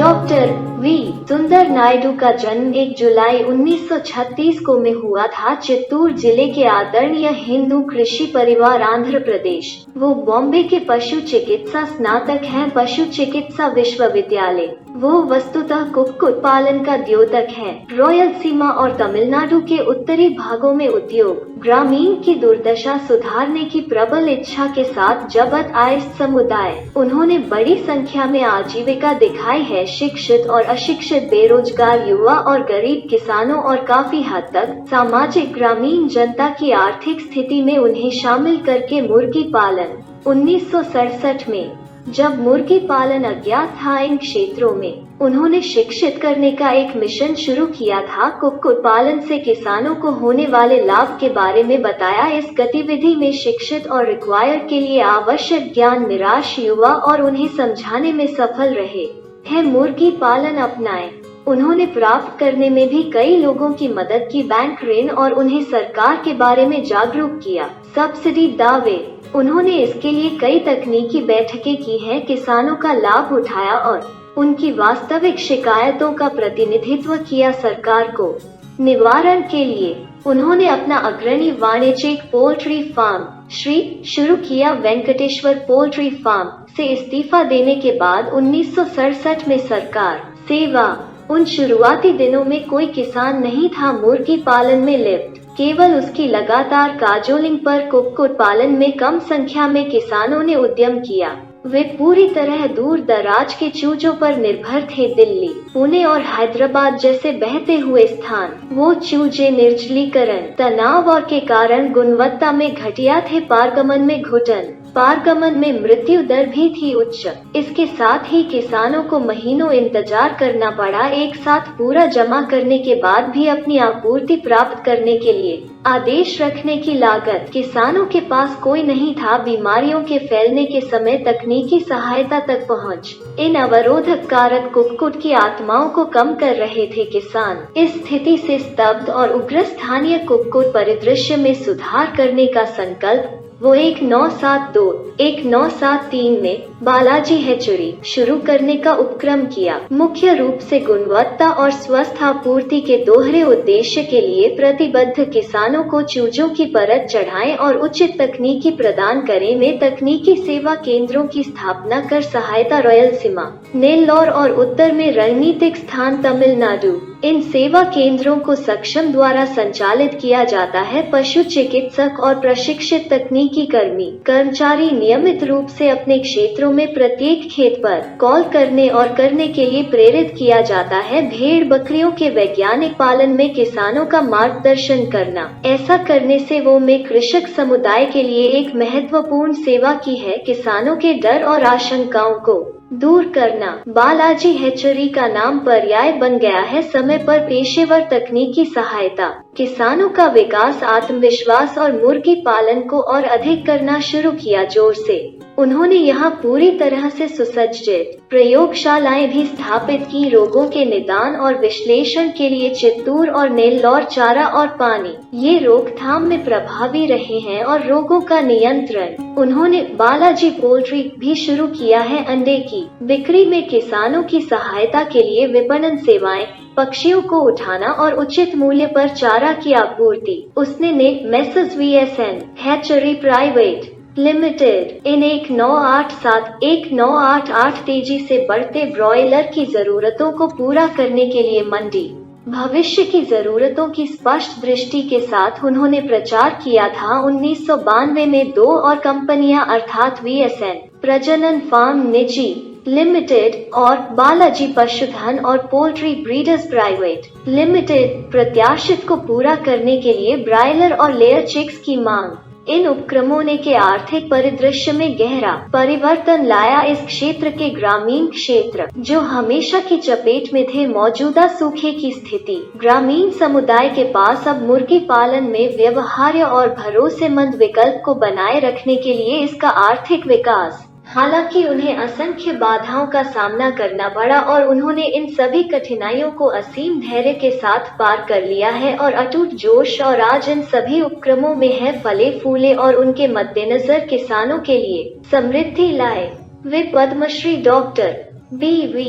Doctor V सुंदर नायडू का जन्म 1 जुलाई 1936 को में हुआ था। चित्तूर जिले के आदरणीय हिंदू कृषि परिवार आंध्र प्रदेश। वो बॉम्बे के पशु चिकित्सा स्नातक हैं। पशु चिकित्सा विश्वविद्यालय। वो वस्तुतः कुक्कुट पालन का द्योतक है। रॉयल सीमा और तमिलनाडु के उत्तरी भागों में उद्योग ग्रामीण की दुर्दशा सुधारने की प्रबल इच्छा के साथ जबत आए समुदाय, उन्होंने बड़ी संख्या में आजीविका दिखाई है। शिक्षित और अशिक्षित, बेरोजगार युवा और गरीब किसानों और काफी हद तक सामाजिक ग्रामीण जनता की आर्थिक स्थिति में उन्हें शामिल करके मुर्गी पालन 1967 में, जब मुर्गी पालन अज्ञात था इन क्षेत्रों में, उन्होंने शिक्षित करने का एक मिशन शुरू किया था। कुक्कुट पालन से किसानों को होने वाले लाभ के बारे में बताया। इस गतिविधि में शिक्षित और रिक्वायर के लिए आवश्यक ज्ञान निराश युवा और उन्हें समझाने में सफल रहे हैं। मुर्गी पालन अपनाएं। उन्होंने प्राप्त करने में भी कई लोगों की मदद की, बैंक ऋण और उन्हें सरकार के बारे में जागरूक किया। सब्सिडी दावे, उन्होंने इसके लिए कई तकनीकी बैठकें की हैं, किसानों का लाभ उठाया और उनकी वास्तविक शिकायतों का प्रतिनिधित्व किया। सरकार को निवारण के लिए उन्होंने अपना अग्रणी वाणिज्यिक पोल्ट्री फार्म श्री शुरू किया। वेंकटेश्वर पोल्ट्री फार्म से इस्तीफा देने के बाद 1967 में सरकार सेवा। उन शुरुआती दिनों में कोई किसान नहीं था मुर्गी पालन में लिप्त, केवल उसकी लगातार काजोलिंग पर कुक्कुट पालन में कम संख्या में किसानों ने उद्यम किया। वे पूरी तरह दूर दराज के चूजों पर निर्भर थे। दिल्ली, पुणे और हैदराबाद जैसे बहते हुए स्थान, वो चूजे निर्जलीकरण, तनाव और के कारण गुणवत्ता में घटिया थे। पारगमन में घुटन, पारगमन में मृत्यु दर भी थी उच्च। इसके साथ ही किसानों को महीनों इंतजार करना पड़ा एक साथ पूरा जमा करने के बाद भी अपनी आपूर्ति प्राप्त करने के लिए। आदेश रखने की लागत, किसानों के पास कोई नहीं था। बीमारियों के फैलने के समय तकनीकी सहायता तक पहुंच, इन अवरोधक कारक कुक्कुट की आत्माओं को कम कर रहे थे। किसान इस स्थिति से स्तब्ध और उग्र स्थानीय कुक्कुट परिदृश्य में सुधार करने का संकल्प वो 1973 में बालाजी हैचरी शुरू करने का उपक्रम किया। मुख्य रूप से गुणवत्ता और स्वस्थ आपूर्ति के दोहरे उद्देश्य के लिए प्रतिबद्ध किसानों को चूजों की परत चढ़ाएं और उचित तकनीकी प्रदान करें में तकनीकी सेवा केंद्रों की स्थापना कर सहायता। रॉयल सीमा, नेल्लौर और उत्तर में रणनीतिक स्थान तमिलनाडु। इन सेवा केंद्रों को सक्षम द्वारा संचालित किया जाता है। पशु चिकित्सक और प्रशिक्षित तकनीकी कर्मचारी नियमित रूप से अपने क्षेत्रों में प्रत्येक खेत पर कॉल करने और करने के लिए प्रेरित किया जाता है। भेड़ बकरियों के वैज्ञानिक पालन में किसानों का मार्गदर्शन करना, ऐसा करने से वो में कृषक समुदाय के लिए एक महत्वपूर्ण सेवा की है। किसानों के डर और आशंकाओं को दूर करना, बालाजी हैचरी का नाम पर्याय बन गया है। समय पर पेशेवर तकनीकी सहायता, किसानों का विकास, आत्मविश्वास और मुर्गी पालन को और अधिक करना शुरू किया जोर से। उन्होंने यहाँ पूरी तरह से सुसज्जित प्रयोगशालाएं भी स्थापित की। रोगों के निदान और विश्लेषण के लिए चित्तूर और नेल्लौर चारा और पानी, ये रोकथाम में प्रभावी रहे हैं और रोगों का नियंत्रण। उन्होंने बालाजी पोल्ट्री भी शुरू किया है। अंडे की बिक्री में किसानों की सहायता के लिए विपणन सेवाएं, पक्षियों को उठाना और उचित मूल्य पर चारा की आपूर्ति। उसने messrs VSN hatchery private limited in 1988 तेजी से बढ़ते ब्रॉयलर की जरूरतों को पूरा करने के लिए मंडी भविष्य की जरूरतों की स्पष्ट दृष्टि के साथ उन्होंने प्रचार किया था। 1992 में 2 और कंपनियां अर्थात VSN प्रजनन फार्म निजी लिमिटेड और बालाजी पशुधन और पोल्ट्री ब्रीडर्स प्राइवेट लिमिटेड प्रत्याशित को पूरा करने के लिए ब्रायलर और लेयर चिक्स की मांग। इन उपक्रमों ने के आर्थिक परिदृश्य में गहरा परिवर्तन लाया। इस क्षेत्र के ग्रामीण क्षेत्र, जो हमेशा की चपेट में थे मौजूदा सूखे की स्थिति, ग्रामीण समुदाय के पास अब मुर्गी पालन में व्यवहार्य और भरोसेमंद विकल्प को बनाए रखने के लिए इसका आर्थिक विकास। हालांकि उन्हें असंख्य बाधाओं का सामना करना पड़ा और उन्होंने इन सभी कठिनाइयों को असीम धैर्य के साथ पार कर लिया है और अटूट जोश और आज इन सभी उपक्रमों में है फले फूले और उनके मद्देनजर किसानों के लिए समृद्धि लाए। वे पद्मश्री डॉक्टर B.V.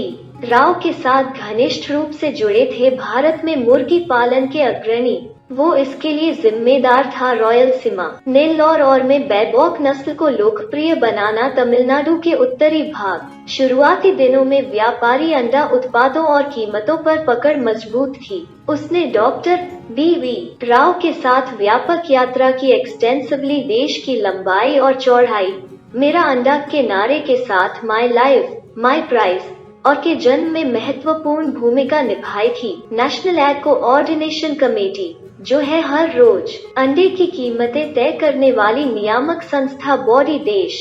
राव के साथ घनिष्ठ रूप से जुड़े थे। भारत में मुर्गी पालन के अग्रणी वो इसके लिए जिम्मेदार था। रॉयलसीमा, नेल्लौर और में बैबॉक नस्ल को लोकप्रिय बनाना। तमिलनाडु के उत्तरी भाग, शुरुआती दिनों में व्यापारी अंडा उत्पादों और कीमतों पर पकड़ मजबूत थी। उसने डॉक्टर B.V. राव के साथ व्यापक यात्रा की। एक्सटेंसिवली देश की लंबाई और चौड़ाई, मेरा अंडा के नारे के साथ माई लाइफ माई प्राइस और के जन्म में महत्वपूर्ण भूमिका निभाई थी। नेशनल एग कोऑर्डिनेशन कमेटी, जो है हर रोज अंडे की कीमतें तय करने वाली नियामक संस्था बॉडी देश,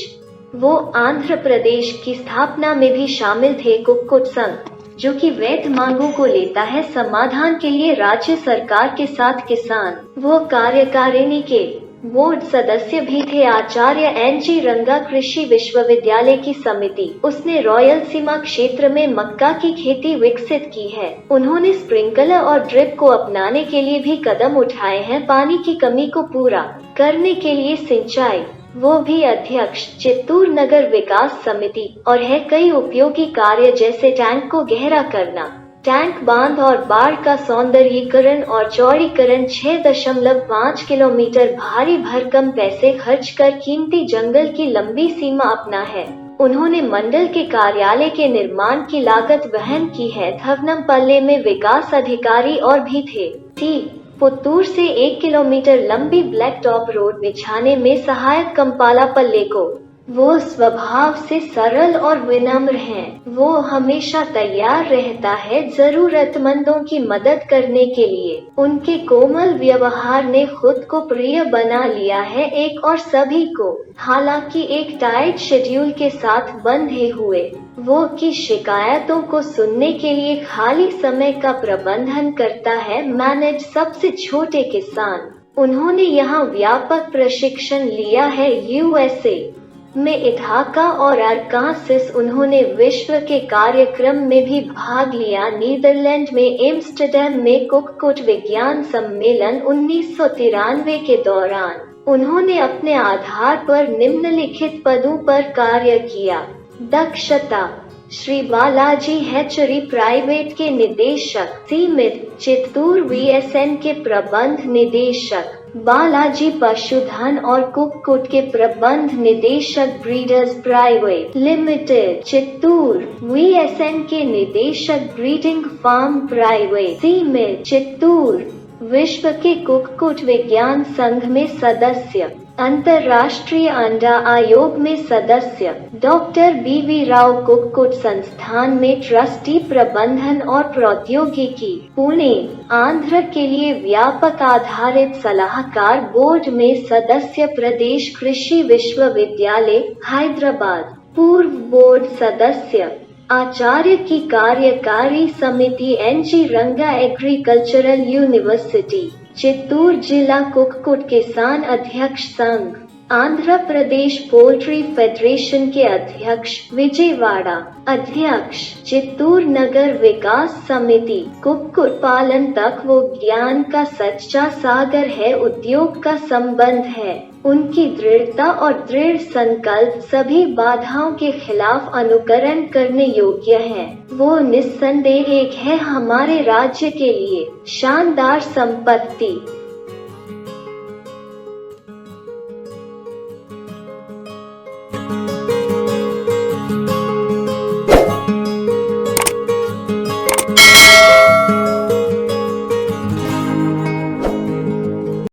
वो आंध्र प्रदेश की स्थापना में भी शामिल थे। कुक्कुट संघ, जो कि वैध मांगों को लेता है समाधान के लिए राज्य सरकार के साथ किसान, वो कार्यकारिणी के बोर्ड सदस्य भी थे। आचार्य N.G. रंगा कृषि विश्वविद्यालय की समिति, उसने रॉयलसीमा क्षेत्र में मक्का की खेती विकसित की है। उन्होंने स्प्रिंकलर और ड्रिप को अपनाने के लिए भी कदम उठाए हैं। पानी की कमी को पूरा करने के लिए सिंचाई, वो भी अध्यक्ष चित्तूर नगर विकास समिति, और है कई उपयोगी कार्य जैसे टैंक को गहरा करना, टैंक बांध और बाढ़ का सौंदर्यीकरण और चौड़ीकरण। 6.5 किलोमीटर भारी भरकम पैसे खर्च कर कीमती जंगल की लंबी सीमा अपना है। उन्होंने मंडल के कार्यालय के निर्माण की लागत वहन की है। थवनमपल्ले में विकास अधिकारी और भी थे। पुत्तूर से 1 किलोमीटर लंबी ब्लैक टॉप रोड बिछाने में सहायक। कंपालापल्ले को, वो स्वभाव से सरल और विनम्र हैं। वो हमेशा तैयार रहता है जरूरतमंदों की मदद करने के लिए। उनके कोमल व्यवहार ने खुद को प्रिय बना लिया है एक और सभी को। हालांकि एक टाइट शेड्यूल के साथ बंधे हुए, वो की शिकायतों को सुनने के लिए खाली समय का प्रबंधन करता है। मैनेज सबसे छोटे किसान, उन्होंने यहाँ व्यापक प्रशिक्षण लिया है। USA में इथाका और अरकांसिस, उन्होंने विश्व के कार्यक्रम में भी भाग लिया। नीदरलैंड में एम्स्टर्डम में कुक्कुट विज्ञान सम्मेलन 1993 के दौरान उन्होंने अपने आधार पर निम्नलिखित पदों पर कार्य किया। दक्षता, श्री बालाजी हैचरी प्राइवेट के निदेशक, सीमित चित्तूर VSN के प्रबंध निदेशक, बालाजी पशुधन और कुक्कुट के प्रबंध निदेशक, breeders private limited Chittoor VSN के निदेशक, ब्रीडिंग फार्म प्राइवेट सीमित चित्तूर, विश्व के कुक्कुट विज्ञान संघ में सदस्य, अंतर्राष्ट्रीय अंडा आयोग में सदस्य, डॉक्टर B.V. राव कुक्कुट संस्थान में ट्रस्टी प्रबंधन और प्रौद्योगिकी, पुणे आंध्र के लिए व्यापक आधारित सलाहकार बोर्ड में सदस्य, प्रदेश कृषि विश्वविद्यालय हैदराबाद पूर्व बोर्ड सदस्य, आचार्य की कार्यकारी समिति N.G. रंगा एग्रीकल्चरल यूनिवर्सिटी चित्तूर, जिला कुक्कुट किसान अध्यक्ष संघ, आंध्र प्रदेश पोल्ट्री फेडरेशन के अध्यक्ष, विजयवाड़ा अध्यक्ष, चित्तूर नगर विकास समिति। कुक्कुट पालन तक वो ज्ञान का सच्चा सागर है, उद्योग का संबंध है। उनकी दृढ़ता और दृढ़ संकल्प सभी बाधाओं के खिलाफ अनुकरण करने योग्य है। वो निस्संदेह एक है हमारे राज्य के लिए शानदार संपत्ति।